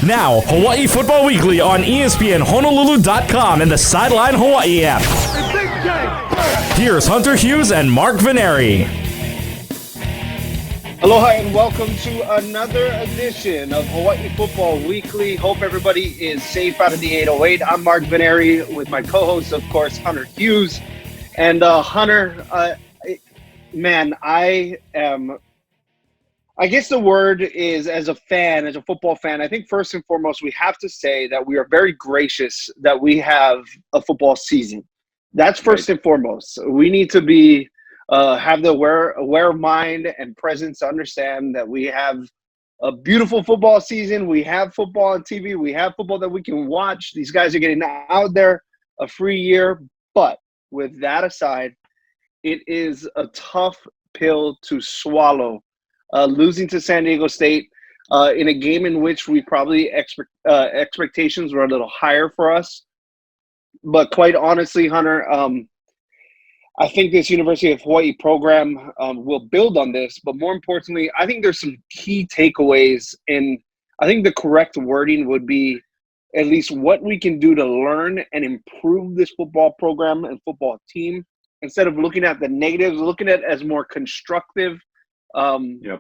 Now, Hawai'i Football Weekly on ESPNHonolulu.com and the Sideline Hawaii app. Here's Hunter Hughes and Mark Veneri. Aloha and welcome to another edition of Hawai'i Football Weekly. Hope everybody is safe out of the 808. I'm Mark Veneri with my co-host, of course, Hunter Hughes. And Hunter, man, I guess the word is, as a fan, as a football fan, I think first and foremost, we have to say that we are very gracious that we have a football season. That's first and foremost. We need to be have the aware of mind and presence to understand that we have a beautiful football season. We have football on TV. We have football that we can watch. These guys are getting out there a free year. But with that aside, it is a tough pill to swallow. Losing to San Diego State in a game in which we probably expectations were a little higher for us. But quite honestly, Hunter, I think this University of Hawaii program will build on this. But more importantly, I think there's some key takeaways. And I think the correct wording would be at least what we can do to learn and improve this football program and football team, instead of looking at the negatives, looking at it as more constructive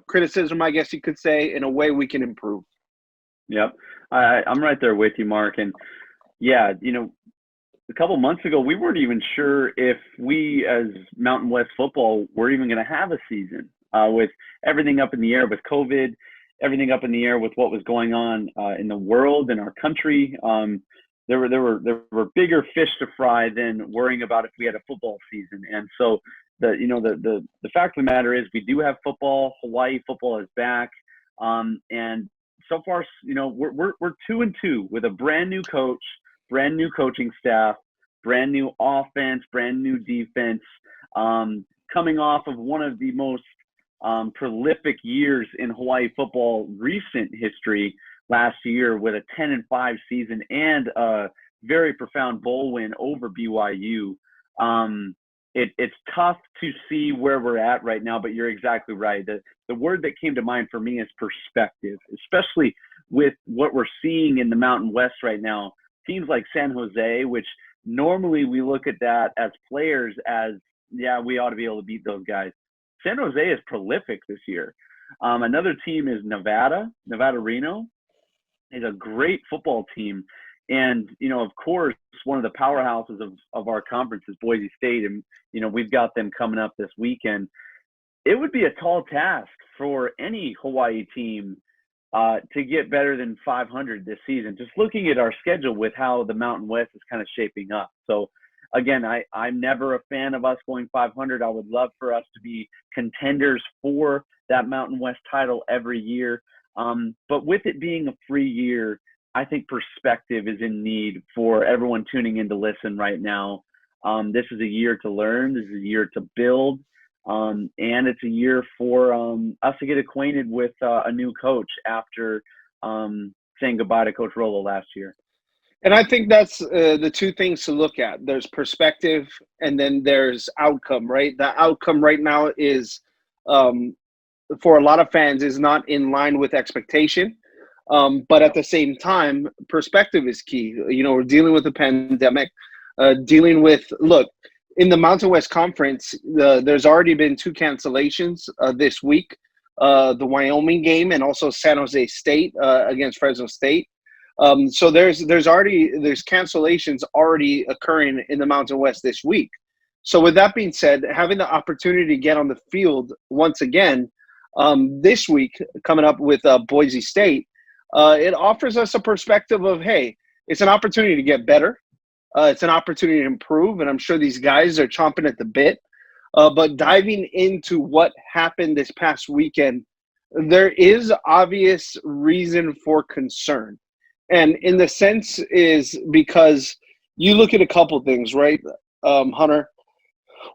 criticism, I guess you could say, in a way we can improve. Yep. I'm right there with you, Mark. And yeah, a couple months ago, we weren't even sure if we as Mountain West football were even going to have a season with everything up in the air with COVID, everything up in the air with what was going on in the world, in our country. There were bigger fish to fry than worrying about if we had a football season. And so the fact of the matter is we do have football. Hawaii football is back. And so far, we're 2-2 with a brand new coach, brand new coaching staff, brand new offense, brand new defense, coming off of one of the most prolific years in Hawaii football recent history last year with a 10-5 season and a very profound bowl win over BYU. It's tough to see where we're at right now, but you're exactly right. The word that came to mind for me is perspective, especially with what we're seeing in the Mountain West right now. Teams like San Jose, which normally we look at that as players as, yeah, we ought to be able to beat those guys. San Jose is prolific this year. Another team is Nevada Reno is a great football team. And, of course, one of the powerhouses of our conference is Boise State. And, we've got them coming up this weekend. It would be a tall task for any Hawaii team to get better than 500 this season, just looking at our schedule with how the Mountain West is kind of shaping up. So, again, I'm never a fan of us going 500. I would love for us to be contenders for that Mountain West title every year. But with it being a free year, I think perspective is in need for everyone tuning in to listen right now. This is a year to learn. This is a year to build. And it's a year for us to get acquainted with a new coach after saying goodbye to Coach Rolo last year. And I think that's the two things to look at. There's perspective and then there's outcome, right? The outcome right now is, for a lot of fans, is not in line with expectation. But at the same time, perspective is key. We're dealing with a pandemic, look, in the Mountain West Conference, there's already been 2 cancellations this week, the Wyoming game and also San Jose State against Fresno State. So there's cancellations already occurring in the Mountain West this week. So with that being said, having the opportunity to get on the field once again this week, coming up with Boise State, it offers us a perspective of, hey, it's an opportunity to get better. It's an opportunity to improve, and I'm sure these guys are chomping at the bit. But diving into what happened this past weekend, there is obvious reason for concern. And in the sense is because you look at a couple things, right, Hunter?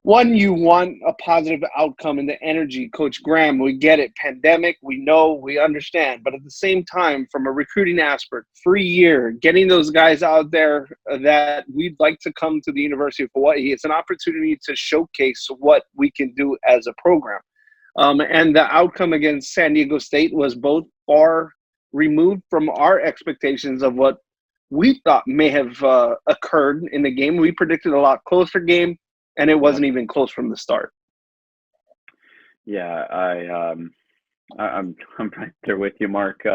One, you want a positive outcome in the energy. Coach Graham, we get it. Pandemic, we know, we understand. But at the same time, from a recruiting aspect, free year, getting those guys out there that we'd like to come to the University of Hawaii, it's an opportunity to showcase what we can do as a program. And the outcome against San Diego State was both far removed from our expectations of what we thought may have occurred in the game. We predicted a lot closer game, and it wasn't even close from the start. Yeah, I'm right there with you, Mark.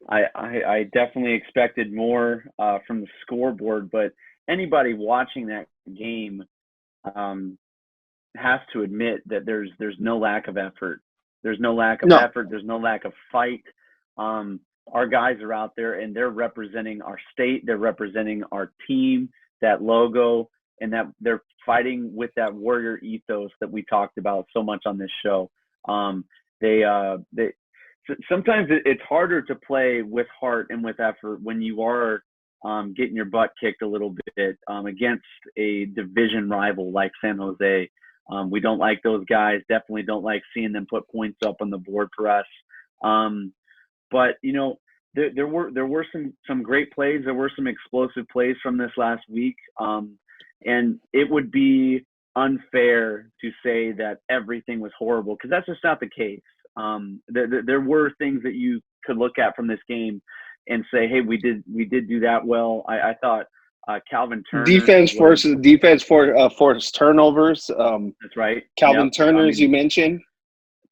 I definitely expected more from the scoreboard, but anybody watching that game has to admit that there's no lack of effort. There's no lack of effort. There's no lack of fight. Our guys are out there and they're representing our state. They're representing our team, that logo, and that they're fighting with that warrior ethos that we talked about so much on this show. Sometimes it's harder to play with heart and with effort when you are getting your butt kicked a little bit against a division rival like San Jose. We don't like those guys. Definitely don't like seeing them put points up on the board for us. But you know, there were some great plays. There were some explosive plays from this last week, and it would be unfair to say that everything was horrible, because that's just not the case. There were things that you could look at from this game and say, hey, we did do that well. I thought Calvin Turner defense forced turnovers. That's right. Calvin Turner, as you mentioned,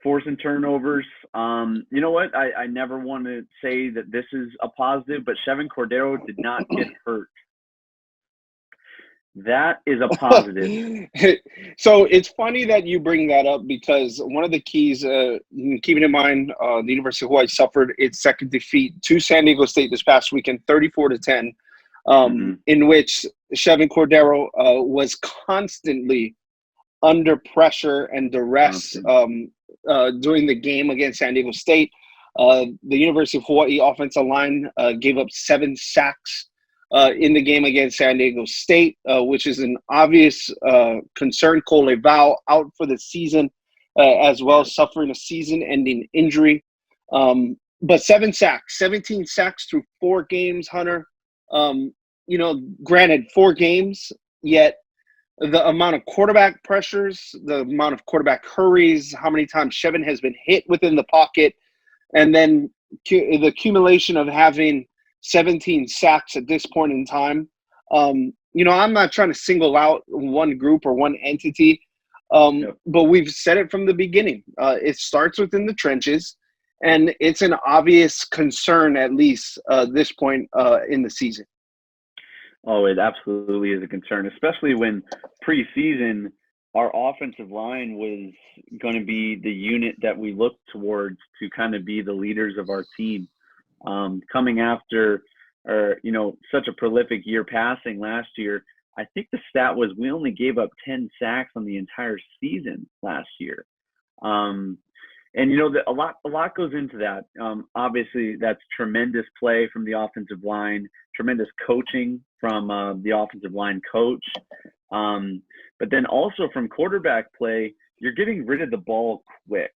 forcing turnovers. You know what? I never want to say that this is a positive, but Chevin Cordero did not get hurt. That is a positive. So it's funny that you bring that up, because one of the keys, keeping in mind, the University of Hawaii suffered its second defeat to San Diego State this past weekend, 34-10, in which Chevin Cordero was constantly under pressure and duress during the game against San Diego State. The University of Hawaii offensive line gave up 7 sacks in the game against San Diego State, which is an obvious concern. Cole Val out for the season as well, suffering a season-ending injury. But 7 sacks, 17 sacks through 4 games, Hunter. You know, granted, 4 games, yet the amount of quarterback pressures, the amount of quarterback hurries, how many times Chevin has been hit within the pocket, and then the accumulation of having 17 sacks at this point in time. You know, I'm not trying to single out one group or one entity, but we've said it from the beginning. It starts within the trenches, and it's an obvious concern, at least this point in the season. Oh, it absolutely is a concern, especially when preseason our offensive line was going to be the unit that we looked towards to kind of be the leaders of our team. Coming after, such a prolific year passing last year, I think the stat was we only gave up 10 sacks on the entire season last year. And you know, a lot goes into that. Obviously, that's tremendous play from the offensive line, tremendous coaching from the offensive line coach. But then also from quarterback play, you're getting rid of the ball quick.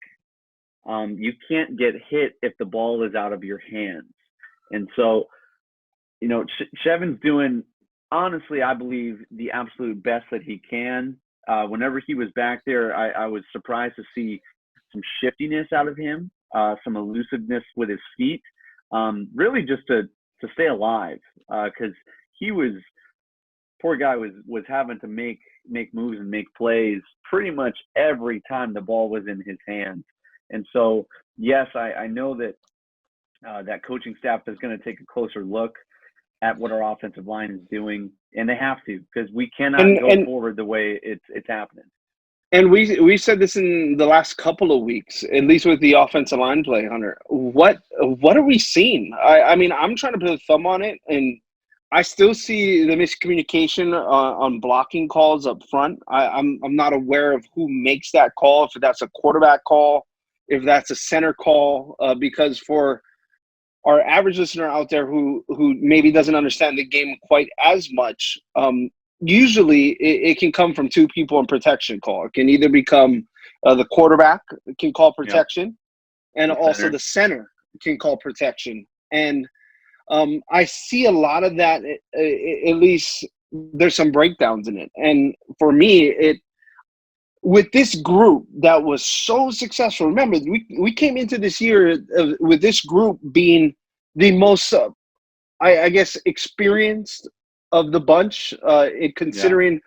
You can't get hit if the ball is out of your hands. And so, you know, Chevin's doing, honestly, I believe, the absolute best that he can. Whenever he was back there, I was surprised to see some shiftiness out of him, some elusiveness with his feet, really just to stay alive, because he was, poor guy was having to make moves and make plays pretty much every time the ball was in his hands. And so, yes, I know that that coaching staff is going to take a closer look at what our offensive line is doing, and they have to, because we cannot go forward the way it's happening. And we said this in the last couple of weeks, at least with the offensive line play, Hunter. What are we seeing? I mean, I'm trying to put a thumb on it, and I still see the miscommunication on blocking calls up front. I'm not aware of who makes that call, if that's a quarterback call, if that's a center call, because for our average listener out there who maybe doesn't understand the game quite as much, usually it can come from 2 people in protection call. It can either become the quarterback can call protection, and also the center can call protection. And I see a lot of that, at least there's some breakdowns in it. And for me, with this group that was so successful, remember, we came into this year with this group being the most, I guess, experienced of the bunch, considering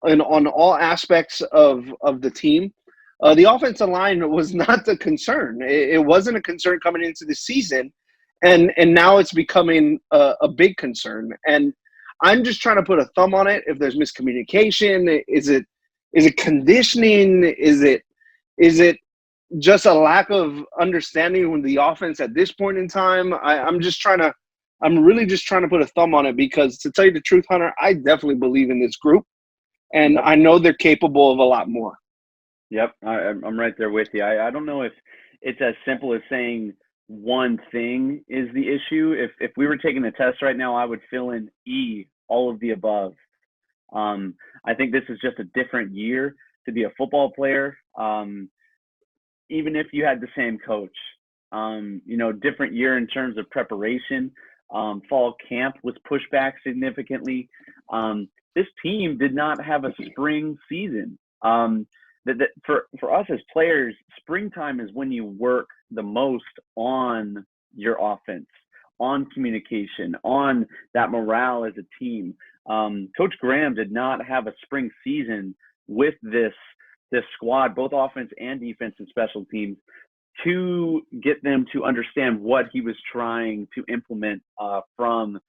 on all aspects of the team. The offensive line was not the concern. It wasn't a concern coming into the season, and now it's becoming a big concern. And I'm just trying to put a thumb on it. If there's miscommunication, is it conditioning? Is it just a lack of understanding with the offense at this point in time? I'm really just trying to put a thumb on it, because to tell you the truth, Hunter, I definitely believe in this group, and I know they're capable of a lot more. Yep, I'm right there with you. I don't know if it's as simple as saying one thing is the issue. If we were taking the test right now, I would fill in E, all of the above. I think this is just a different year to be a football player. Even if you had the same coach, different year in terms of preparation. Fall camp was pushed back significantly. This team did not have a spring season. For us as players, springtime is when you work the most on your offense, on communication, on that morale as a team. Coach Graham did not have a spring season with this squad, both offense and defense and special teams, to get them to understand what he was trying to implement from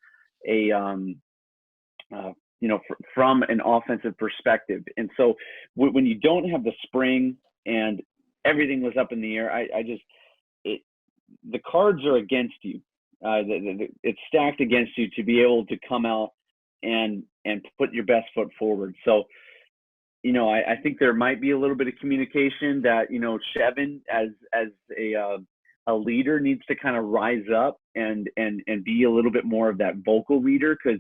an offensive perspective. And so when you don't have the spring and everything was up in the air, the cards are against you. It's stacked against you to be able to come out and put your best foot forward. So, I think there might be a little bit of communication that, Chevin as a leader needs to kind of rise up and be a little bit more of that vocal leader. Cause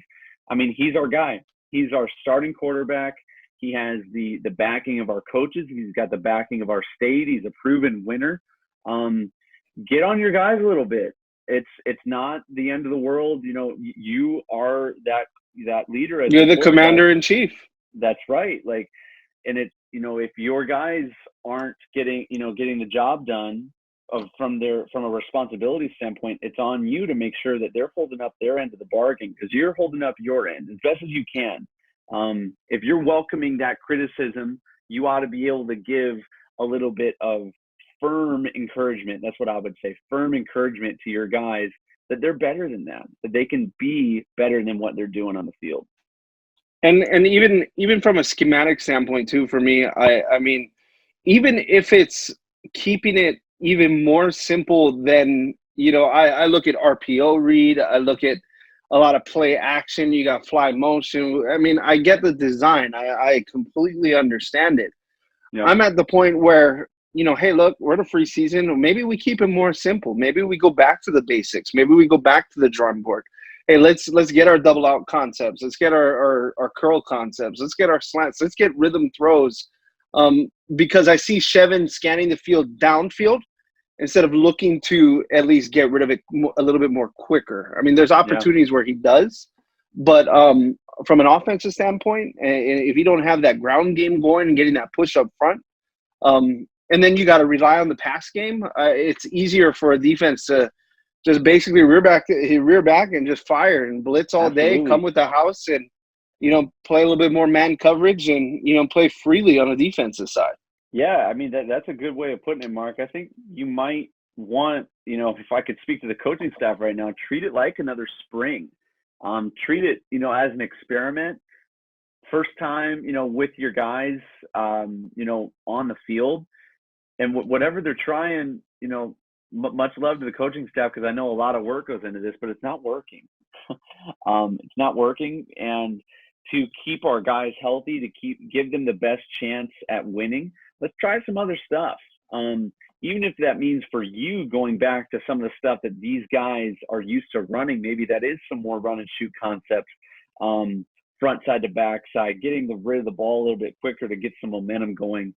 he's our guy. He's our starting quarterback. He has the backing of our coaches. He's got the backing of our state. He's a proven winner. Get on your guys a little bit. It's not the end of the world. You are that leader. You're the commander in chief. That's right. And if your guys aren't getting the job done from a responsibility standpoint, it's on you to make sure that they're holding up their end of the bargain, because you're holding up your end as best as you can. If you're welcoming that criticism, you ought to be able to give a little bit of firm encouragement. That's what I would say. Firm encouragement to your guys that they're better than them, that they can be better than what they're doing on the field. And even from a schematic standpoint too, for me, I mean, even if it's keeping it even more simple than, I look at RPO read, I look at a lot of play action, you got fly motion. I mean, I get the design. I completely understand it. Yeah. I'm at the point where, hey, look, we're in a free season. Maybe we keep it more simple. Maybe we go back to the basics. Maybe we go back to the drawing board. Hey, let's get our double out concepts. Let's get our curl concepts. Let's get our slants. Let's get rhythm throws. Because I see Chevin scanning the field downfield instead of looking to at least get rid of it a little bit more quicker. I mean, there's opportunities where he does, but from an offensive standpoint, if you don't have that ground game going and getting that push up front, and then you got to rely on the pass game, it's easier for a defense to just basically rear back and just fire and blitz all day, come with the house, and play a little bit more man coverage and play freely on the defensive side. Yeah, I mean that's a good way of putting it, Mark. I think you might want, if I could speak to the coaching staff right now, treat it like another spring. Treat it, as an experiment. First time, with your guys, on the field, and whatever they're trying, much love to the coaching staff, because I know a lot of work goes into this, but it's not working. It's not working. And to keep our guys healthy, to give them the best chance at winning, let's try some other stuff. Even if that means for you going back to some of the stuff that these guys are used to running, maybe that is some more run and shoot concepts, front side to back side, getting rid of the ball a little bit quicker to get some momentum going.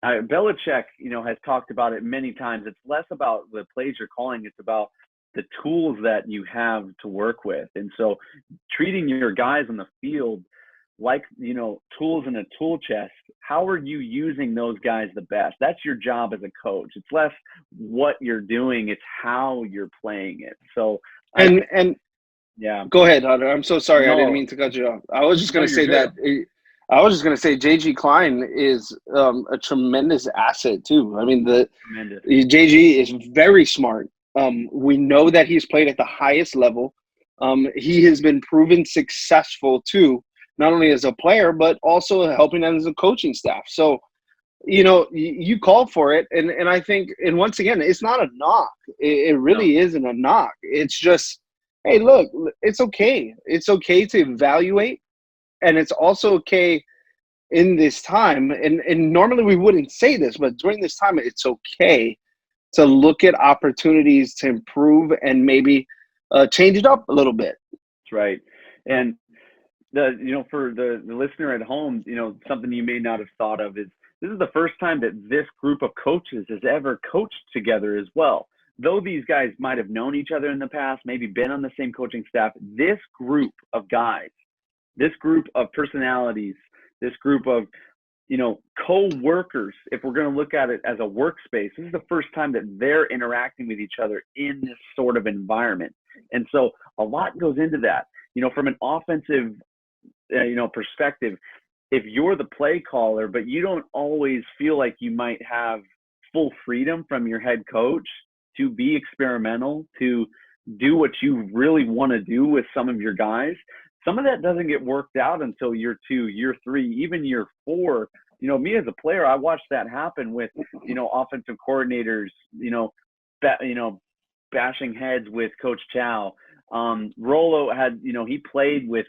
Belichick, has talked about it many times. It's less about the plays you're calling. It's about the tools that you have to work with. And so treating your guys on the field like, tools in a tool chest. How are you using those guys the best? That's your job as a coach. It's less what you're doing, it's how you're playing it. So yeah. Go ahead, Hunter. I'm so sorry. I didn't No, mean to cut you off. I was just going to you're say good. that. I was just going to say JG Klein is a tremendous asset too. I mean, Tremendous. JG is very smart. We know that he's played at the highest level. He has been proven successful too, not only as a player but also helping them as a coaching staff. So, you call for it, and I think, and once again, it's not a knock. It No. really isn't a knock. It's just, hey, look, it's okay. It's okay to evaluate, and it's also okay in this time. And normally we wouldn't say this, but during this time, it's okay to look at opportunities to improve and maybe change it up a little bit. That's right. And for the listener at home, something you may not have thought of is this is the first time that this group of coaches has ever coached together as well. Though these guys might have known each other in the past, maybe been on the same coaching staff, this group of guys, this group of personalities, this group of, co-workers, if we're going to look at it as a workspace, this is the first time that they're interacting with each other in this sort of environment. And so a lot goes into that. From an offensive, perspective, if you're the play caller, but you don't always feel like you might have full freedom from your head coach to be experimental, to do what you really want to do with some of your guys, some of that doesn't get worked out until year 2, year 3, even year 4. Me as a player, I watched that happen with, offensive coordinators, bashing heads with Coach Chow. Rolo had, he played with,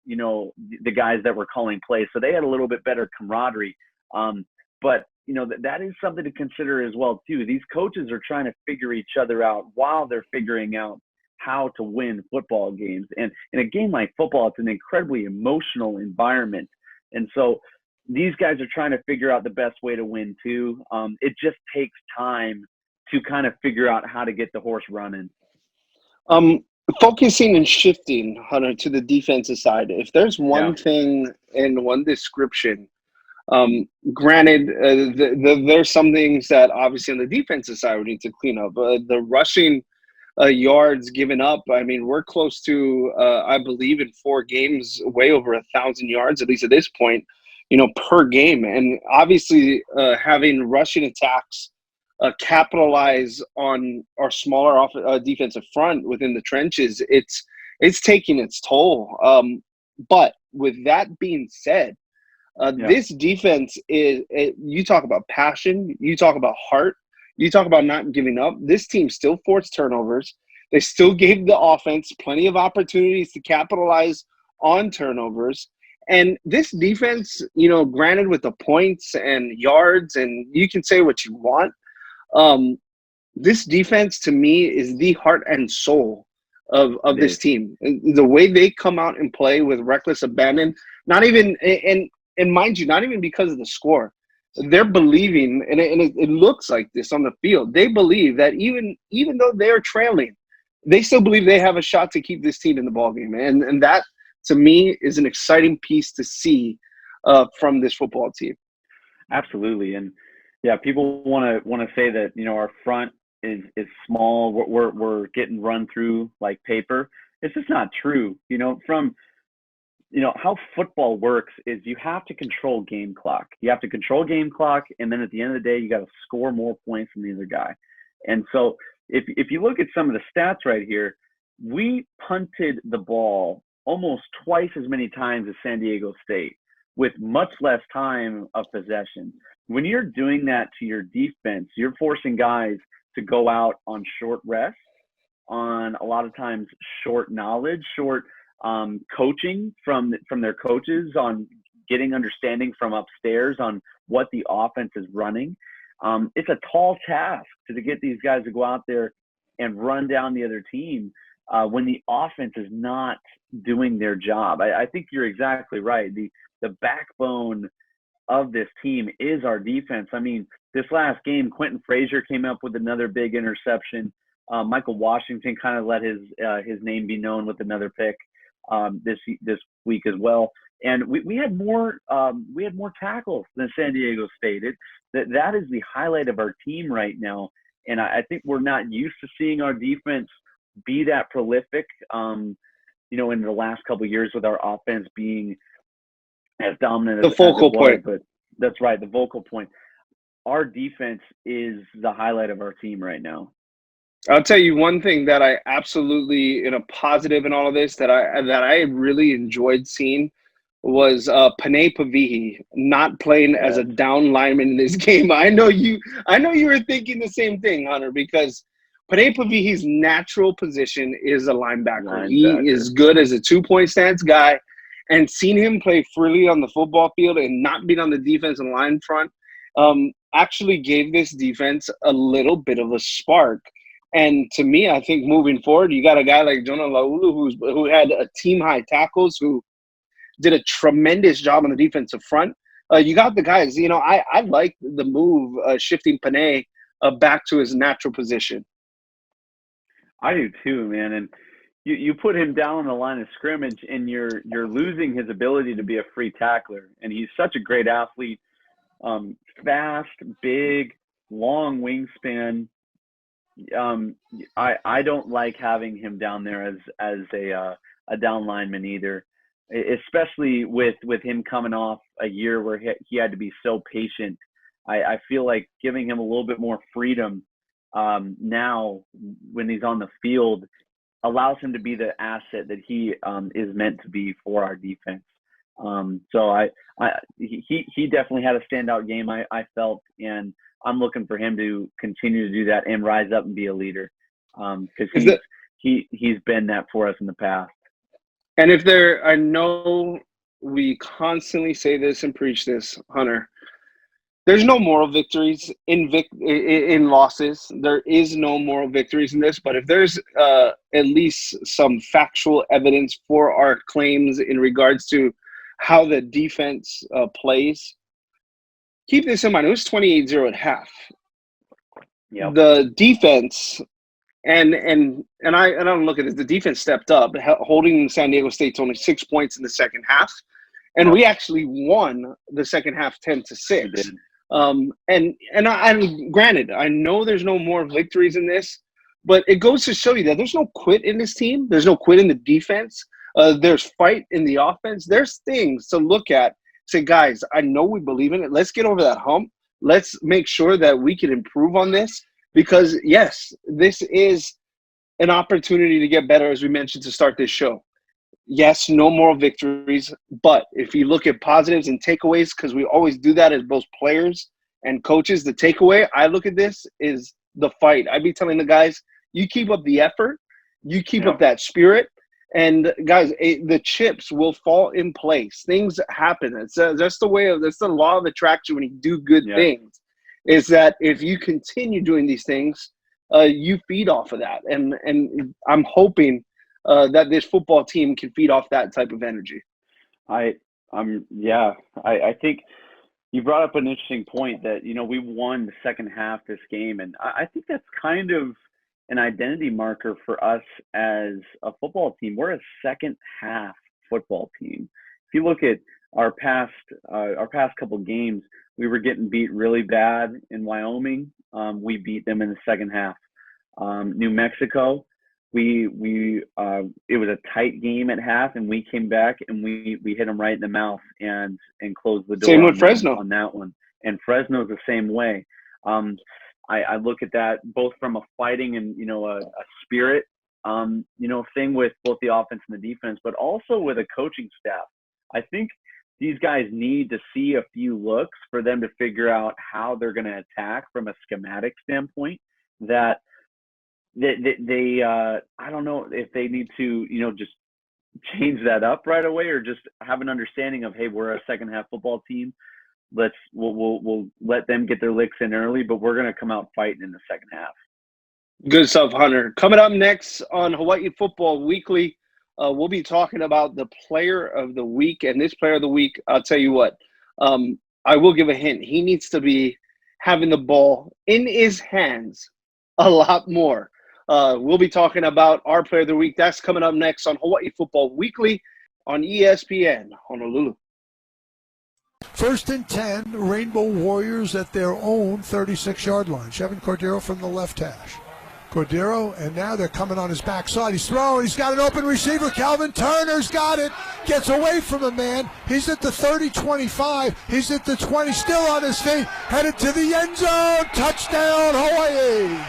the guys that were calling plays, so they had a little bit better camaraderie. But that is something to consider as well too. These coaches are trying to figure each other out while they're figuring out how to win football games. And in a game like football, it's an incredibly emotional environment. And so these guys are trying to figure out the best way to win too. It just takes time to kind of figure out how to get the horse running. Focusing and shifting, Hunter, to the defensive side. If there's one thing and one description, granted, there's some things that obviously on the defensive side we need to clean up. The rushing yards given up, I mean, we're close to, I believe, in 4 games, way over 1,000 yards, at least at this point, per game. And obviously, having rushing attacks capitalize on our smaller defensive front within the trenches, it's taking its toll. But with that being said, this defense you talk about passion, you talk about heart, you talk about not giving up. This team still forced turnovers. They still gave the offense plenty of opportunities to capitalize on turnovers. And this defense, granted with the points and yards, and you can say what you want, this defense to me is the heart and soul of this team. The way they come out and play with reckless abandon, not even and mind you, not even because of the score. They're believing, and it looks like this on the field. They believe that even though they're trailing, they still believe they have a shot to keep this team in the ballgame. And that, to me, is an exciting piece to see from this football team. Absolutely. And yeah, people want to say that, our front is small. We're getting run through like paper. It's just not true. How football works is you have to control game clock. You have to control game clock, and then at the end of the day, you got to score more points than the other guy. And so if you look at some of the stats right here, we punted the ball almost twice as many times as San Diego State with much less time of possession. When you're doing that to your defense, you're forcing guys to go out on short rest, on a lot of times short knowledge, short coaching from their coaches, on getting understanding from upstairs on what the offense is running. It's a tall task to get these guys to go out there and run down the other team when the offense is not doing their job. I think you're exactly right. The backbone of this team is our defense. I mean, this last game, Quentin Frazier came up with another big interception. Michael Washington kind of let his name be known with another pick this week as well. And we had more tackles than San Diego State. That is the highlight of our team right now. And I think we're not used to seeing our defense be that prolific, in the last couple of years with our offense being as dominant The focal point. But that's right, the vocal point. Our defense is the highlight of our team right now. I'll tell you one thing that I absolutely, in a positive in all of this, that I really enjoyed seeing was Panay Pavihi not playing as a down lineman in this game. I know you were thinking the same thing, Hunter, because Panay Pavihi's natural position is a linebacker. He is good as a 2-point stance guy, and seeing him play freely on the football field and not being on the defensive line front actually gave this defense a little bit of a spark. And to me, I think moving forward, you got a guy like Jonah Laulu who had a team-high tackles, who did a tremendous job on the defensive front. You got the guys. I like the move shifting Panay back to his natural position. I do too, man. And you put him down on the line of scrimmage, and you're losing his ability to be a free tackler. And he's such a great athlete, fast, big, long wingspan. I don't like having him down there as a down lineman either, especially with him coming off a year where he had to be so patient. I feel like giving him a little bit more freedom now when he's on the field allows him to be the asset that he is meant to be for our defense. So he definitely had a standout game, I felt, and I'm looking for him to continue to do that and rise up and be a leader, because he's been that for us in the past. And I know we constantly say this and preach this, Hunter. There's no moral victories in losses. There is no moral victories in this. But if there's at least some factual evidence for our claims in regards to how the defense plays, keep this in mind. It was 28-0 at half. Yep. The defense, and I don't look at this. The defense stepped up, holding San Diego State to only 6 points in the second half, and we actually won the second half 10-6. And granted, I know there's no more victories in this, but it goes to show you that there's no quit in this team. There's no quit in the defense. There's fight in the offense. There's things to look at. Say, guys, I know we believe in it. Let's get over that hump. Let's make sure that we can improve on this, because, yes, this is an opportunity to get better, as we mentioned to start this show. Yes, no moral victories, but if you look at positives and takeaways, because we always do that as both players and coaches, the takeaway I look at this is the fight. I'd be telling the guys, you keep up the effort, you keep up that spirit, and guys, the chips will fall in place. Things happen. That's the law of attraction when you do good things, is that if you continue doing these things, you feed off of that. And I'm hoping that this football team can feed off that type of energy. I think you brought up an interesting point that, we won the second half this game. And I think that's kind of an identity marker for us as a football team. We're a second half football team. If you look at our past couple games, we were getting beat really bad in Wyoming. We beat them in the second half. New Mexico, it was a tight game at half, and we came back and we hit them right in the mouth and closed the door. Same with Fresno on that one. And Fresno's the same way. I look at that both from a fighting and, a spirit, thing with both the offense and the defense, but also with a coaching staff. I think these guys need to see a few looks for them to figure out how they're going to attack from a schematic standpoint. That they I don't know if they need to, just change that up right away, or just have an understanding of, hey, we're a second half football team. We'll let them get their licks in early, but we're going to come out fighting in the second half. Good stuff, Hunter. Coming up next on Hawai'i Football Weekly, we'll be talking about the player of the week. And this player of the week, I'll tell you what, I will give a hint. He needs to be having the ball in his hands a lot more. We'll be talking about our player of the week. That's coming up next on Hawai'i Football Weekly on ESPN Honolulu. 1st and 10, Rainbow Warriors at their own 36-yard line. Chevin Cordero from the left hash. Cordero, and now they're coming on his backside. He's throwing. He's got an open receiver. Calvin Turner's got it. Gets away from the man. He's at the 30-25. He's at the 20, still on his feet. Headed to the end zone. Touchdown, Hawaii.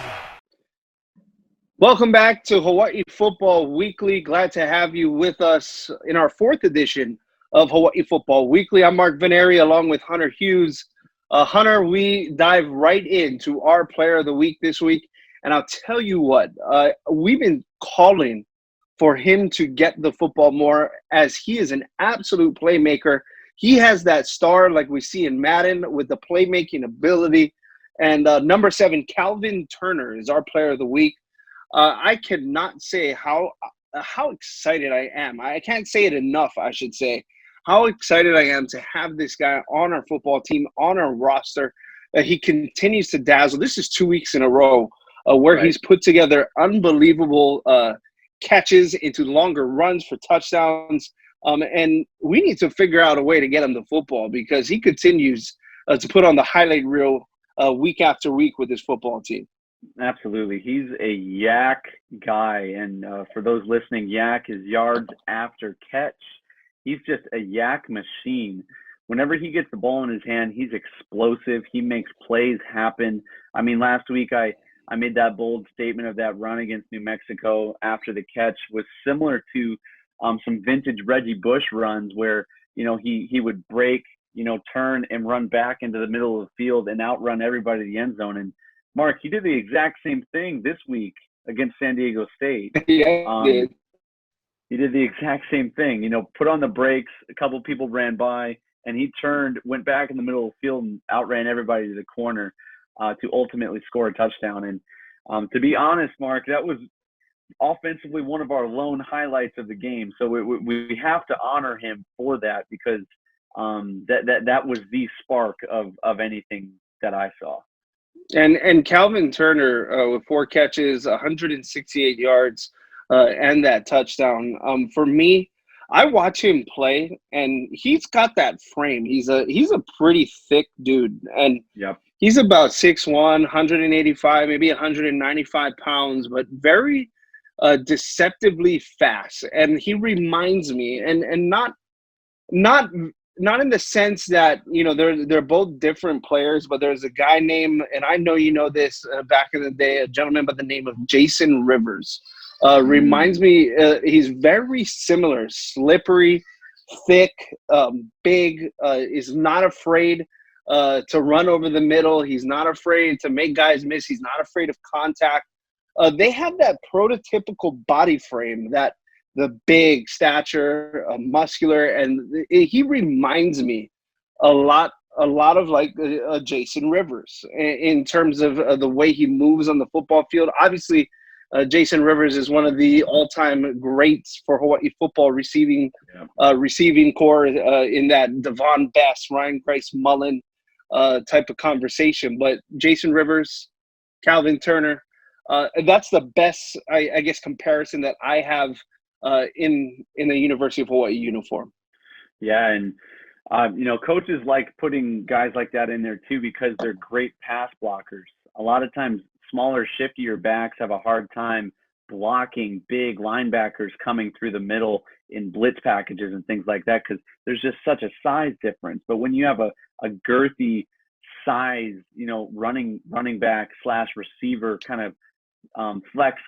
Welcome back to Hawai'i Football Weekly. Glad to have you with us in our 4th edition of Hawai'i Football Weekly. I'm Mark Veneri along with Hunter Hughes. Hunter, we dive right into our player of the week this week. And I'll tell you what, we've been calling for him to get the football more, as he is an absolute playmaker. He has that star like we see in Madden with the playmaking ability. And number 7, Calvin Turner, is our player of the week. I cannot say how excited I am. I can't say it enough, I should say, how excited I am to have this guy on our football team, on our roster. He continues to dazzle. This is 2 weeks in a row where He's put together unbelievable catches into longer runs for touchdowns. And we need to figure out a way to get him the football, because he continues to put on the highlight reel week after week with his football team. Absolutely. He's a yak guy. And for those listening, yak is yards after catch. He's just a yak machine. Whenever he gets the ball in his hand, he's explosive. He makes plays happen. I mean, last week I made that bold statement of that run against New Mexico after the catch was similar to some vintage Reggie Bush runs where, he would break, turn and run back into the middle of the field and outrun everybody to the end zone. And Mark, he did the exact same thing this week against San Diego State. Yeah, he did the exact same thing, put on the brakes, a couple people ran by, and he turned, went back in the middle of the field and outran everybody to the corner to ultimately score a touchdown. And to be honest, Mark, that was offensively one of our lone highlights of the game. So we have to honor him for that, because that was the spark of anything that I saw. And Calvin Turner with 4 catches, 168 yards, and that touchdown. For me, I watch him play, and he's got that frame. He's a pretty thick dude, and he's about 6'1", 185, maybe 195 pounds, but very deceptively fast. And he reminds me, and not in the sense that, they're both different players, but there's a guy named, and I know you know this, back in the day, a gentleman by the name of Jason Rivers. Reminds me, he's very similar, slippery, thick, big, is not afraid to run over the middle. He's not afraid to make guys miss. He's not afraid of contact. They have that prototypical body frame, that the big stature, muscular, and he reminds me a lot of like Jason Rivers in terms of the way he moves on the football field. Obviously, Jason Rivers is one of the all-time greats for Hawaii football receiving core in that Devon Best, Ryan Price Mullen type of conversation. But Jason Rivers, Calvin Turner, that's the best, I guess, comparison that I have in the University of Hawaii uniform. Yeah, and coaches like putting guys like that in there too, because they're great pass blockers. A lot of times, smaller, shiftier backs have a hard time blocking big linebackers coming through the middle in blitz packages and things like that, because there's just such a size difference. But when you have a girthy size, running back / receiver kind of flex,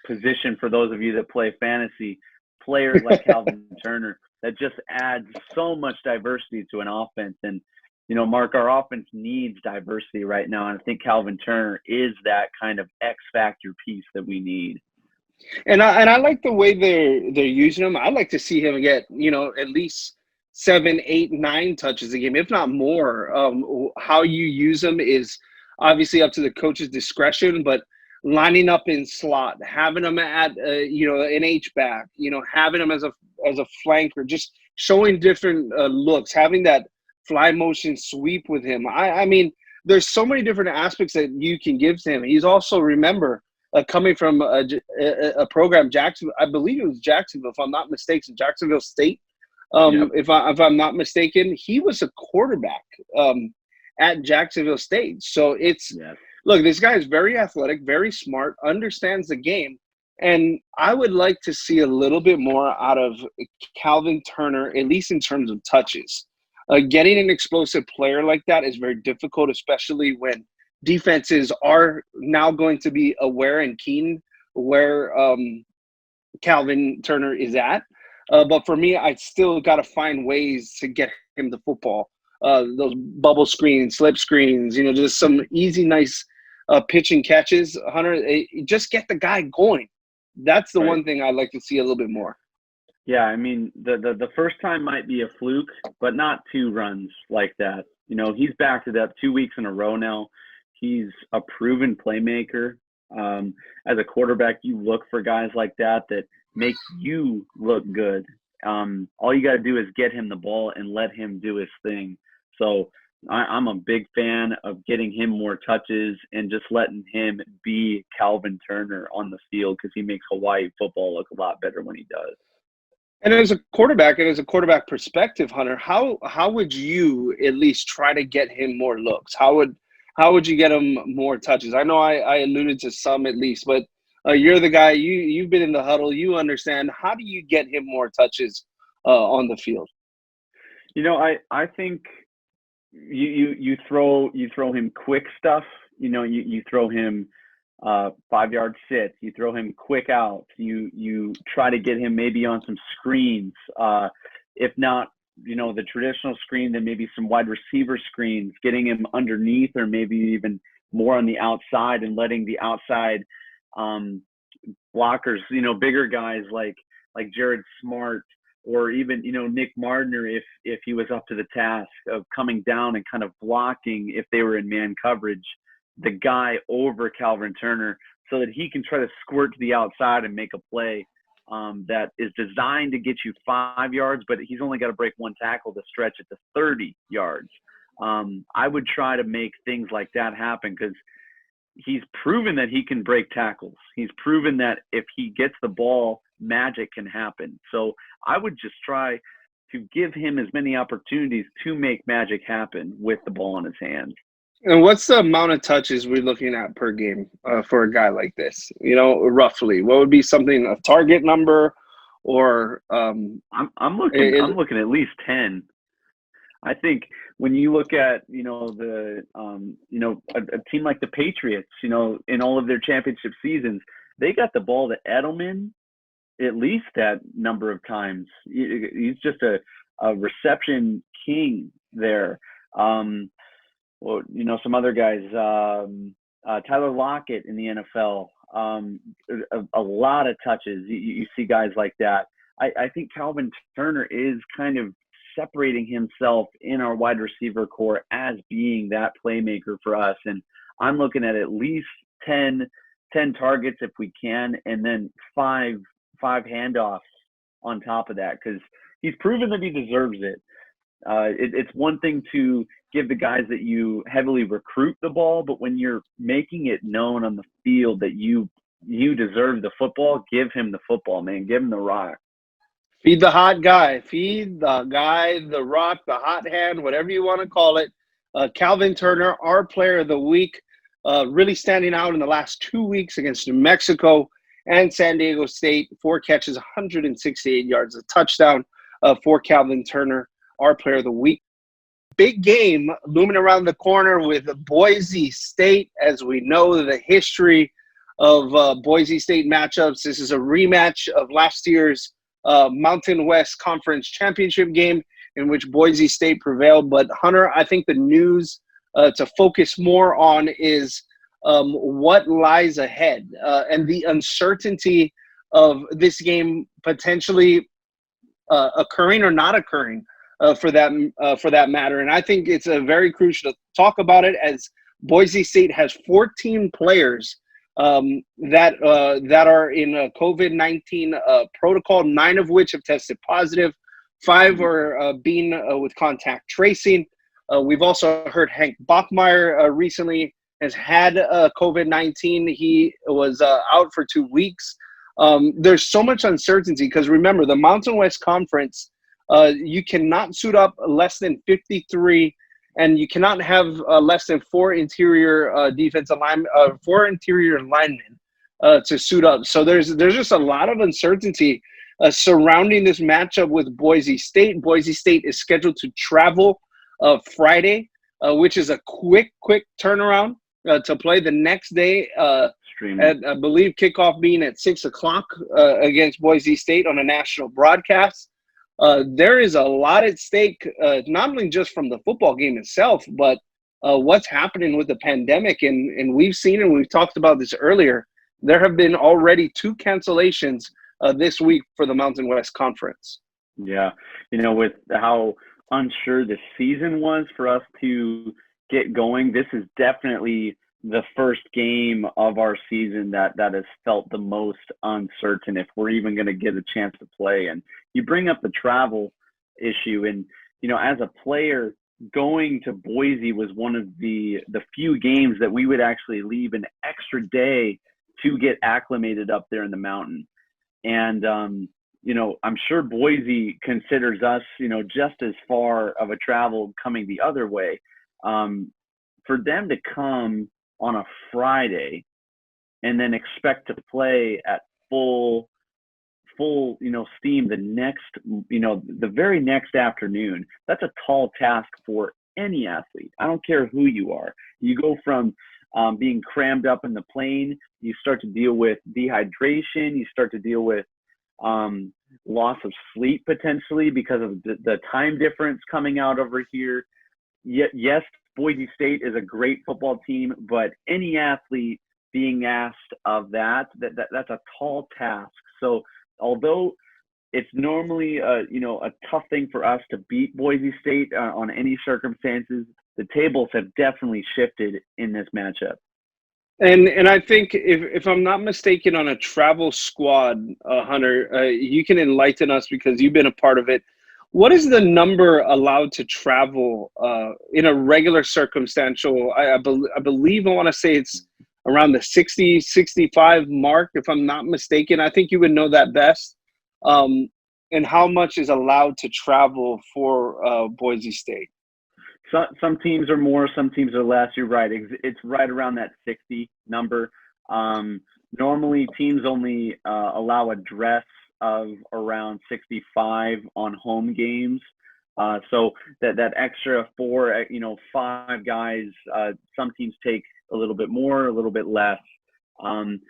position for those of you that play fantasy, players like Calvin Turner, that just adds so much diversity to an offense. And Mark, our offense needs diversity right now, and I think Calvin Turner is that kind of X factor piece that we need. And I like the way they're using him. I'd like to see him get at least 7, 8, 9 touches a game, if not more. How you use him is obviously up to the coach's discretion, but lining up in slot, having him at an H back, having him as a flanker, just showing different looks, having that fly motion sweep with him. I mean, there's so many different aspects that you can give to him. He's also, remember, coming from a program, Jacksonville. I believe it was Jacksonville, if I'm not mistaken, Jacksonville State. Yep. If I'm not mistaken, he was a quarterback at Jacksonville State. So look, this guy is very athletic, very smart, understands the game. And I would like to see a little bit more out of Calvin Turner, at least in terms of touches. Getting an explosive player like that is very difficult, especially when defenses are now going to be aware and keen where Calvin Turner is at. But for me, I still got to find ways to get him the football. Those bubble screens, slip screens, just some easy, nice pitch and catches. Hunter, just get the guy going. That's the one thing I'd like to see a little bit more. Yeah, I mean, the first time might be a fluke, but not 2 runs like that. He's backed it up 2 weeks in a row now. He's a proven playmaker. As a quarterback, you look for guys like that make you look good. All you got to do is get him the ball and let him do his thing. So I'm a big fan of getting him more touches and just letting him be Calvin Turner on the field, because he makes Hawaii football look a lot better when he does. And as a quarterback perspective, Hunter, how would you at least try to get him more looks? How would you get him more touches? I know I alluded to some at least, but you're the guy. You've been in the huddle. You understand. How do you get him more touches on the field? I think you throw him quick stuff. You throw him 5-yard sits. You throw him quick outs. You try to get him maybe on some screens. If not, the traditional screen, then maybe some wide receiver screens, getting him underneath or maybe even more on the outside and letting the outside blockers, bigger guys like Jared Smart or even, Nick Mardner, if he was up to the task of coming down and kind of blocking if they were in man coverage, the guy over Calvin Turner, so that he can try to squirt to the outside and make a play that is designed to get you 5 yards, but he's only got to break 1 tackle to stretch it to 30 yards. I would try to make things like that happen, because he's proven that he can break tackles. He's proven that if he gets the ball, magic can happen. So I would just try to give him as many opportunities to make magic happen with the ball in his hands. And what's the amount of touches we're looking at per game for a guy like this? Roughly, what would be a target number, or I'm looking at least 10. I think when you look at a team like the Patriots, in all of their championship seasons, they got the ball to Edelman at least that number of times. He's just a reception king there. Well, some other guys, Tyler Lockett in the NFL, a lot of touches. You see guys like that. I think Calvin Turner is kind of separating himself in our wide receiver core as being that playmaker for us. And I'm looking at least 10 targets if we can, and then five handoffs on top of that, because he's proven that he deserves it. It's one thing to give the guys that you heavily recruit the ball, but when you're making it known on the field that you deserve the football, give him the football, man. Give him the rock. Feed the hot guy. Feed the guy, the rock, the hot hand, whatever you want to call it. Calvin Turner, our player of the week, really standing out in the last 2 weeks against New Mexico and San Diego State. 4 catches, 168 yards, a touchdown for Calvin Turner, our player of the week. Big game looming around the corner with Boise State. As we know, the history of Boise State matchups. This is a rematch of last year's Mountain West Conference Championship game in which Boise State prevailed. But Hunter, I think the news to focus more on is what lies ahead and the uncertainty of this game potentially occurring or not occurring for that matter. And I think it's very crucial to talk about it, as Boise State has 14 players that are in a COVID-19 protocol, 9 of which have tested positive. 5 are being with contact tracing. We've also heard Hank Bachmeier recently has had COVID-19. He was out for 2 weeks. There's so much uncertainty because remember, the Mountain West Conference, you cannot suit up less than 53, and you cannot have less than 4 interior four interior linemen to suit up. So there's just a lot of uncertainty surrounding this matchup with Boise State. Boise State is scheduled to travel Friday, which is a quick turnaround to play the next day at, I believe, kickoff being at 6 o'clock against Boise State on a national broadcast. There is a lot at stake, not only just from the football game itself, but what's happening with the pandemic. And we've seen, and we've talked about this earlier, there have been already 2 cancellations this week for the Mountain West Conference. Yeah. With how unsure the season was for us to get going, this is definitely the first game of our season that has felt the most uncertain if we're even going to get a chance to play. And you bring up the travel issue, and as a player, going to Boise was one of the few games that we would actually leave an extra day to get acclimated up there in the mountain. And I'm sure Boise considers us just as far of a travel coming the other way. For them to come on a Friday and then expect to play at full steam the very next afternoon, that's a tall task for any athlete. I don't care who you are. You go from being crammed up in the plane, you start to deal with dehydration, you start to deal with loss of sleep potentially because of the time difference coming out over here. Yes, Boise State is a great football team, but any athlete being asked of that's a tall task. So although it's normally a tough thing for us to beat Boise State on any circumstances, the tables have definitely shifted in this matchup. And I think if I'm not mistaken, on a travel squad, Hunter, you can enlighten us because you've been a part of it. What is the number allowed to travel in a regular circumstantial? I believe I want to say it's around the 60, 65 mark, if I'm not mistaken. I think you would know that best. And how much is allowed to travel for Boise State? Some teams are more, some teams are less. You're right. It's right around that 60 number. Normally, teams only allow a dress of around 65 on home games. So that extra 5 guys, some teams take a little bit more, a little bit less. Some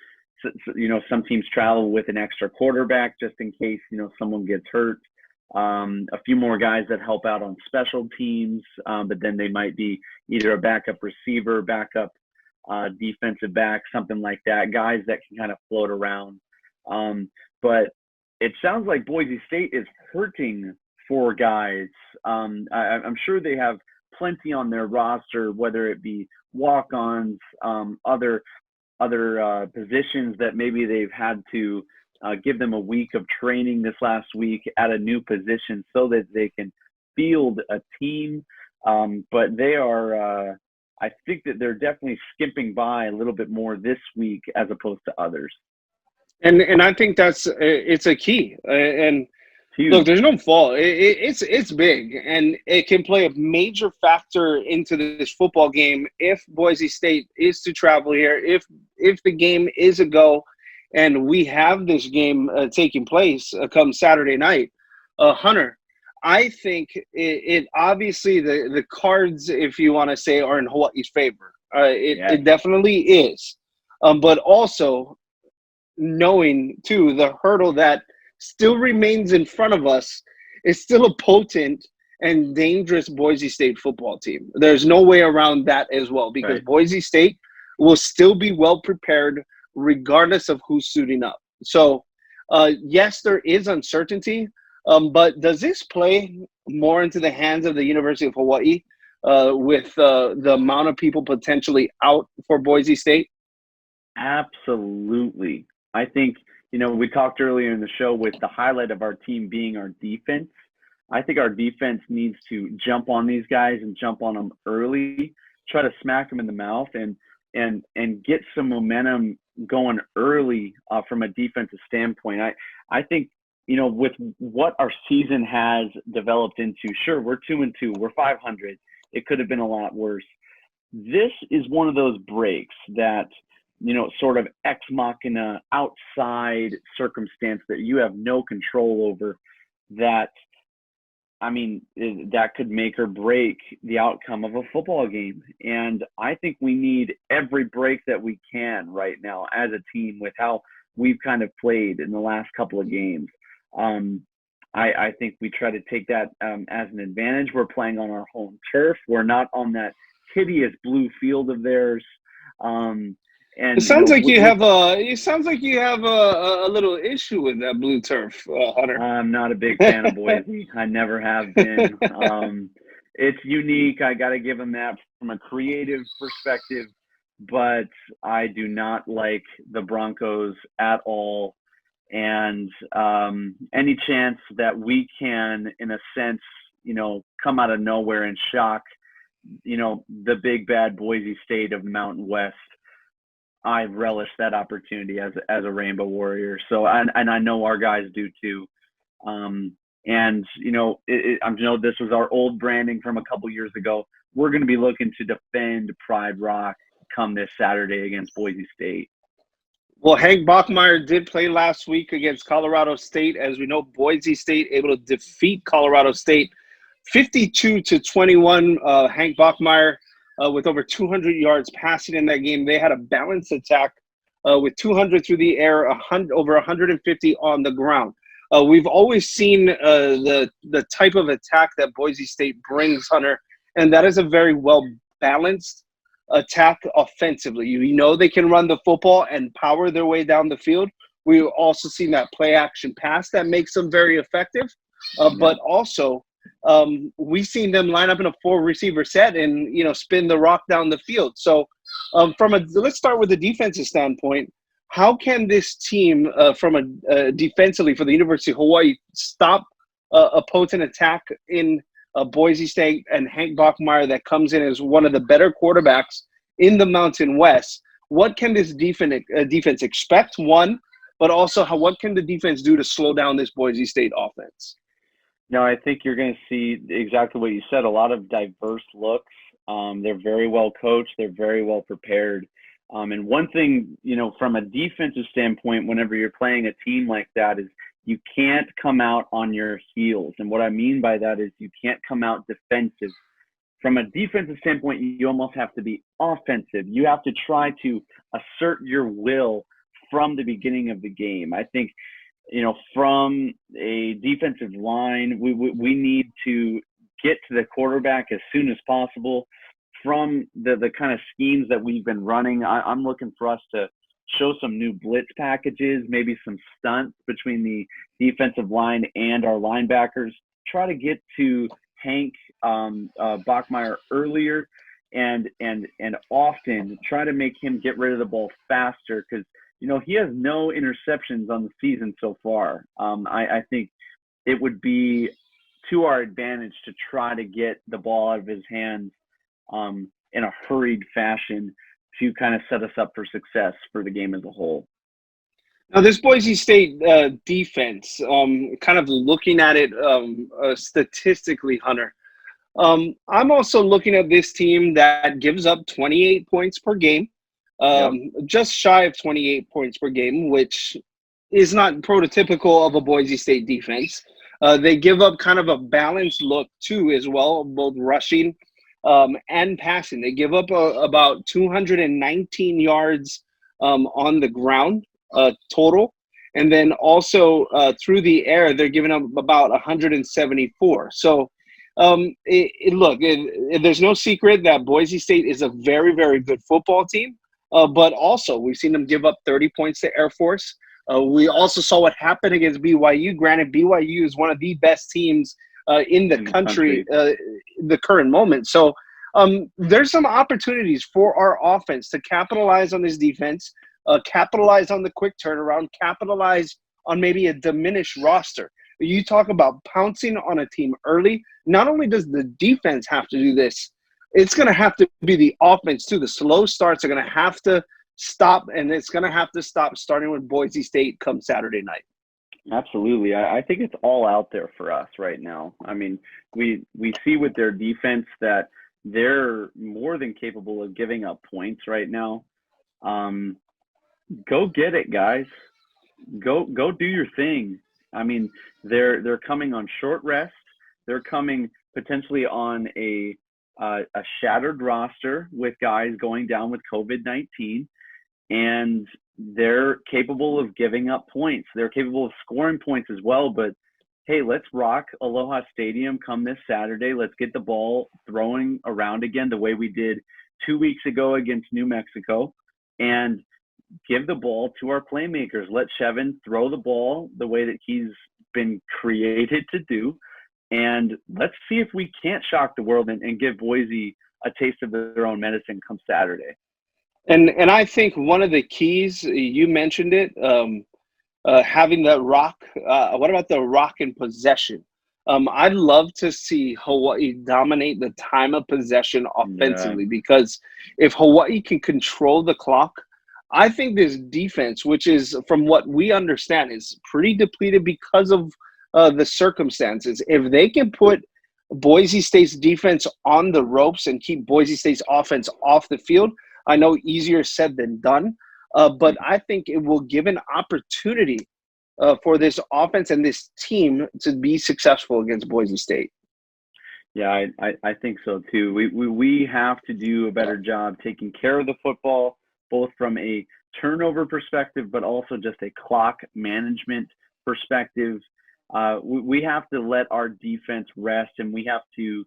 teams travel with an extra quarterback just in case, someone gets hurt. A few more guys that help out on special teams, but then they might be either a backup receiver, backup defensive back, something like that, guys that can kind of float around. But it sounds like Boise State is hurting for guys. I'm sure they have plenty on their roster, whether it be walk-ons, other positions that maybe they've had to give them a week of training this last week at a new position so that they can field a team. But they are, I think that they're definitely skimping by a little bit more this week as opposed to others. And I think it's a key. And look, there's no fault. It's big, and it can play a major factor into this football game if Boise State is to travel here, if the game is a go, and we have this game taking place come Saturday night. Hunter, I think it obviously the cards, if you want to say, are in Hawaii's favor. It definitely is, but also knowing too the hurdle that still remains in front of us is still a potent and dangerous Boise State football team. There's no way around that as well, because right. Boise State will still be well prepared regardless of who's suiting up. So yes, there is uncertainty, but does this play more into the hands of the University of Hawaii with the amount of people potentially out for Boise State? Absolutely. I think, we talked earlier in the show with the highlight of our team being our defense. I think our defense needs to jump on these guys and jump on them early, try to smack them in the mouth and get some momentum going early from a defensive standpoint. I think, with what our season has developed into, sure, we're 2-2, we're 500. It could have been a lot worse. This is one of those breaks that, sort of ex machina, outside circumstance that you have no control over, that, that could make or break the outcome of a football game. And I think we need every break that we can right now as a team with how we've kind of played in the last couple of games. I think we try to take that as an advantage. We're playing on our home turf. We're not on that hideous blue field of theirs. And it sounds like you have a little issue with that blue turf, Hunter. I'm not a big fan of Boise. I never have been. It's unique. I got to give them that from a creative perspective, but I do not like the Broncos at all. And any chance that we can, in a sense, come out of nowhere and shock, the big bad Boise State of the Mountain West, I relish that opportunity as a Rainbow Warrior. So, and I know our guys do too. And I know this was our old branding from a couple years ago. We're going to be looking to defend Pride Rock come this Saturday against Boise State. Well, Hank Bachmeier did play last week against Colorado State. As we know, Boise State able to defeat Colorado State 52-21. Hank Bachmeier with over 200 yards passing in that game. They had a balanced attack with 200 through the air, over 150 on the ground. We've always seen the type of attack that Boise State brings, Hunter, and that is a very well-balanced attack offensively. They can run the football and power their way down the field. We've also seen that play-action pass that makes them very effective, but also we've seen them line up in a 4-receiver set and spin the rock down the field. So let's start with the defensive standpoint. How can this team defensively for the University of Hawaii stop a potent attack in Boise State and Hank Bachmeier that comes in as one of the better quarterbacks in the Mountain West? What can this defense expect, one, but also what can the defense do to slow down this Boise State offense? No, I think you're going to see exactly what you said, a lot of diverse looks. They're very well coached. They're very well prepared. And one thing, from a defensive standpoint, whenever you're playing a team like that, is you can't come out on your heels. And what I mean by that is you can't come out defensive. From a defensive standpoint, you almost have to be offensive. You have to try to assert your will from the beginning of the game. I think, from a defensive line, we need to get to the quarterback as soon as possible. From the kind of schemes that we've been running, I'm looking for us to show some new blitz packages, maybe some stunts between the defensive line and our linebackers. Try to get to Hank Bachmeier earlier and often try to make him get rid of the ball faster, because he has no interceptions on the season so far. I think it would be to our advantage to try to get the ball out of his hands in a hurried fashion to kind of set us up for success for the game as a whole. Now, this Boise State defense, kind of looking at it statistically, Hunter, I'm also looking at this team that gives up 28 points per game, just shy of 28 points per game, which is not prototypical of a Boise State defense. They give up kind of a balanced look, too, as well, both rushing and passing. They give up about 219 yards on the ground total. And then also through the air, they're giving up about 174. So there's no secret that Boise State is a very, very good football team. But also we've seen them give up 30 points to Air Force. We also saw what happened against BYU. Granted, BYU is one of the best teams in the country, the current moment. So there's some opportunities for our offense to capitalize on this defense, capitalize on the quick turnaround, capitalize on maybe a diminished roster. You talk about pouncing on a team early. Not only does the defense have to do this, it's going to have to be the offense too. The slow starts are going to have to stop, and it's going to have to stop starting with Boise State come Saturday night. Absolutely. I think it's all out there for us right now. I mean, we see with their defense that they're more than capable of giving up points right now. Go get it, guys. Go do your thing. I mean, they're coming on short rest. They're coming potentially on a shattered roster with guys going down with COVID-19, and they're capable of giving up points. They're capable of scoring points as well. But hey, let's rock Aloha Stadium come this Saturday. Let's get the ball throwing around again the way we did 2 weeks ago against New Mexico, and give the ball to our playmakers. Let Shevin throw the ball the way that he's been created to do. And let's see if we can't shock the world and give Boise a taste of their own medicine come Saturday. And I think one of the keys, you mentioned it, having the rock. What about the rock in possession? I'd love to see Hawaii dominate the time of possession offensively, because if Hawaii can control the clock, I think this defense, which is, from what we understand, is pretty depleted because of the circumstances. If they can put Boise State's defense on the ropes and keep Boise State's offense off the field, I know easier said than done, but I think it will give an opportunity for this offense and this team to be successful against Boise State. Yeah, I think so too. We have to do a better job taking care of the football, both from a turnover perspective, but also just a clock management perspective. We have to let our defense rest, and we have to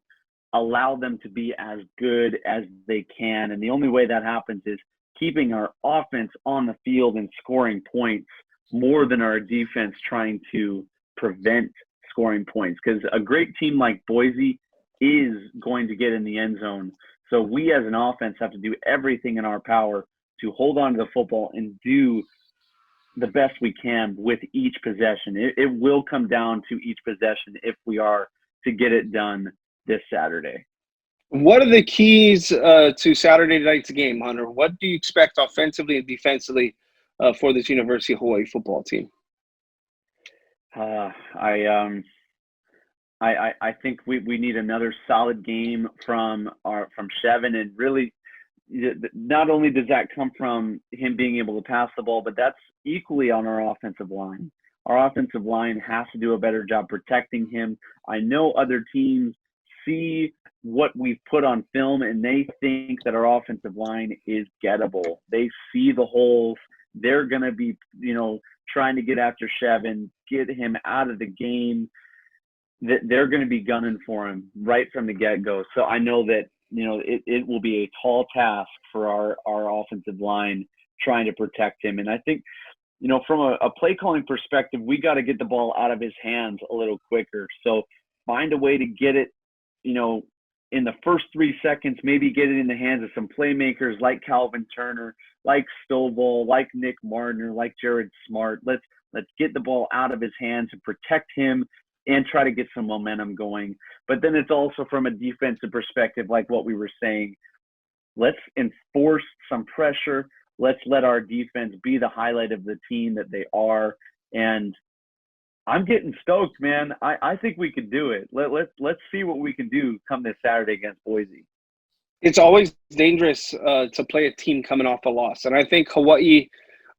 allow them to be as good as they can. And the only way that happens is keeping our offense on the field and scoring points more than our defense trying to prevent scoring points. Because a great team like Boise is going to get in the end zone. So we as an offense have to do everything in our power to hold on to the football and do the best we can with each possession. It will come down to each possession if we are to get it done this Saturday. What are the keys to Saturday night's game, Hunter? What do you expect offensively and defensively for this University of Hawaii football team? I think we need another solid game from Shevin, and really, not only does that come from him being able to pass the ball, but that's equally on our offensive line. Our offensive line has to do a better job protecting him. I know other teams see what we've put on film and they think that our offensive line is gettable. They see the holes. They're going to be, trying to get after Shevin, get him out of the game. They're going to be gunning for him right from the get-go. So I know that, it will be a tall task for our offensive line trying to protect him. And I think, from a play calling perspective, we got to get the ball out of his hands a little quicker. So find a way to get it, in the first 3 seconds, maybe get it in the hands of some playmakers like Calvin Turner, like Stovall, like Nick Martiner, like Jared Smart. Let's get the ball out of his hands and protect him and try to get some momentum going. But then it's also from a defensive perspective, like what we were saying. Let's enforce some pressure. Let's let our defense be the highlight of the team that they are. And I'm getting stoked, man. I think we could do it. Let's see what we can do come this Saturday against Boise. It's always dangerous to play a team coming off a loss, and I think Hawaii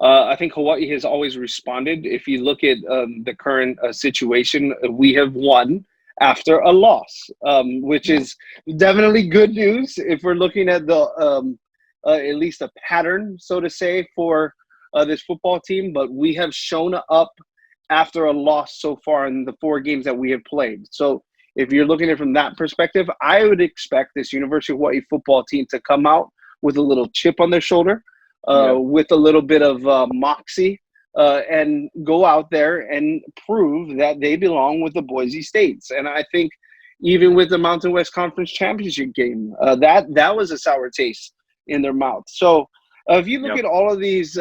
has always responded. If you look at the current situation, we have won after a loss, which is definitely good news if we're looking at the at least a pattern, so to say, for this football team. But we have shown up after a loss so far in the 4 games that we have played. So if you're looking at it from that perspective, I would expect this University of Hawaii football team to come out with a little chip on their shoulder, with a little bit of moxie, and go out there and prove that they belong with the Boise States. And I think even with the Mountain West Conference Championship game, that was a sour taste in their mouth. So if you look at all of these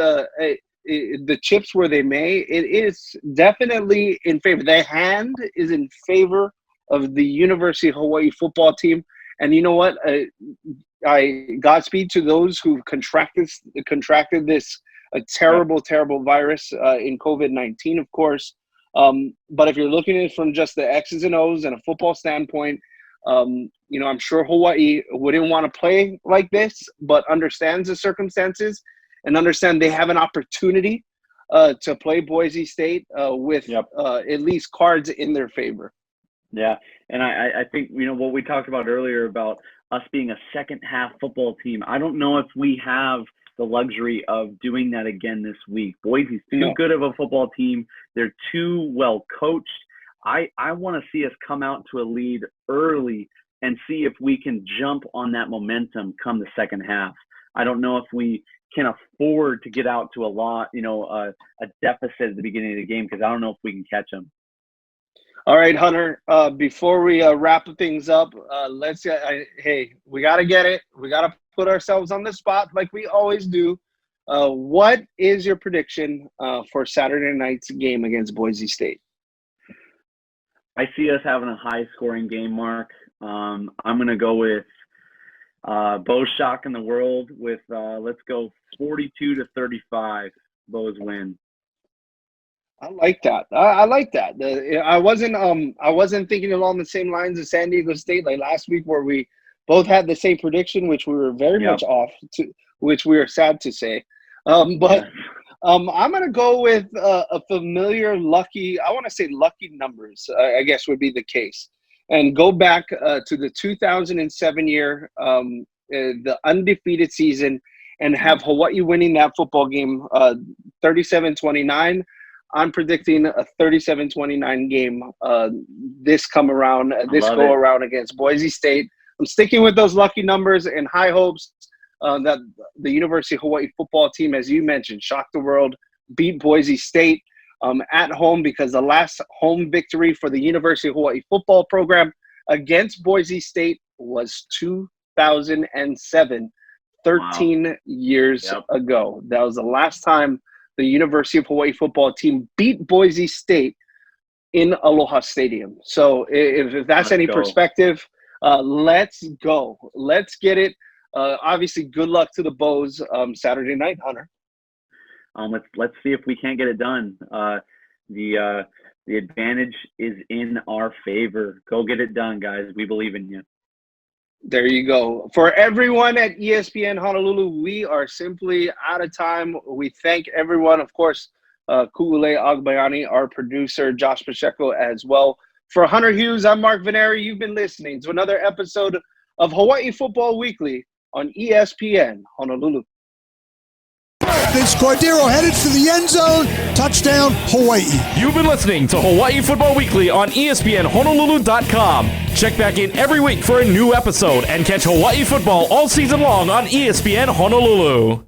the chips where they may, it is definitely in favor. The hand is in favor of the University of Hawaii football team. And you know what? Godspeed to those who contracted this a terrible virus in COVID-19, of course. But if you're looking at it from just the X's and O's and a football standpoint, I'm sure Hawaii wouldn't want to play like this, but understands the circumstances and understand they have an opportunity to play Boise State with at least cards in their favor. Yeah, and I think, what we talked about earlier about us being a second half football team, I don't know if we have the luxury of doing that again this week. Boise's too good of a football team. They're too well coached. I want to see us come out to a lead early and see if we can jump on that momentum come the second half. I don't know if we can afford to get out to a deficit at the beginning of the game, because I don't know if we can catch them. All right, Hunter, before we wrap things up, we got to get it. We got to put ourselves on the spot like we always do. What is your prediction for Saturday night's game against Boise State? I see us having a high-scoring game, Mark. I'm going to go with Bo's shock in the world with, let's go 42-35. Bo's win. I like that. I like that. I wasn't thinking along the same lines as San Diego State like last week, where we both had the same prediction, which we were very much off to, which we are sad to say. I'm going to go with a familiar lucky numbers, I guess would be the case, and go back to the 2007 year, the undefeated season, and have Hawaii winning that football game 37-29. I'm predicting a 37-29 game this go around against Boise State. I'm sticking with those lucky numbers and high hopes that the University of Hawaii football team, as you mentioned, shocked the world, beat Boise State at home, because the last home victory for the University of Hawaii football program against Boise State was 2007, 13 years ago. That was the last time the University of Hawaii football team beat Boise State in Aloha Stadium. So if that's any perspective, let's go. Let's get it. Obviously, good luck to the Bows Saturday night, Hunter. Let's see if we can't get it done. The advantage is in our favor. Go get it done, guys. We believe in you. There you go. For everyone at ESPN Honolulu, we are simply out of time. We thank everyone, of course, Ku'ule Agbayani, our producer, Josh Pacheco as well. For Hunter Hughes, I'm Mark Veneri. You've been listening to another episode of Hawai'i Football Weekly on ESPN Honolulu. Vince Cordero headed for the end zone. Touchdown, Hawaii. You've been listening to Hawai'i Football Weekly on ESPNHonolulu.com. Check back in every week for a new episode and catch Hawaii football all season long on ESPN Honolulu.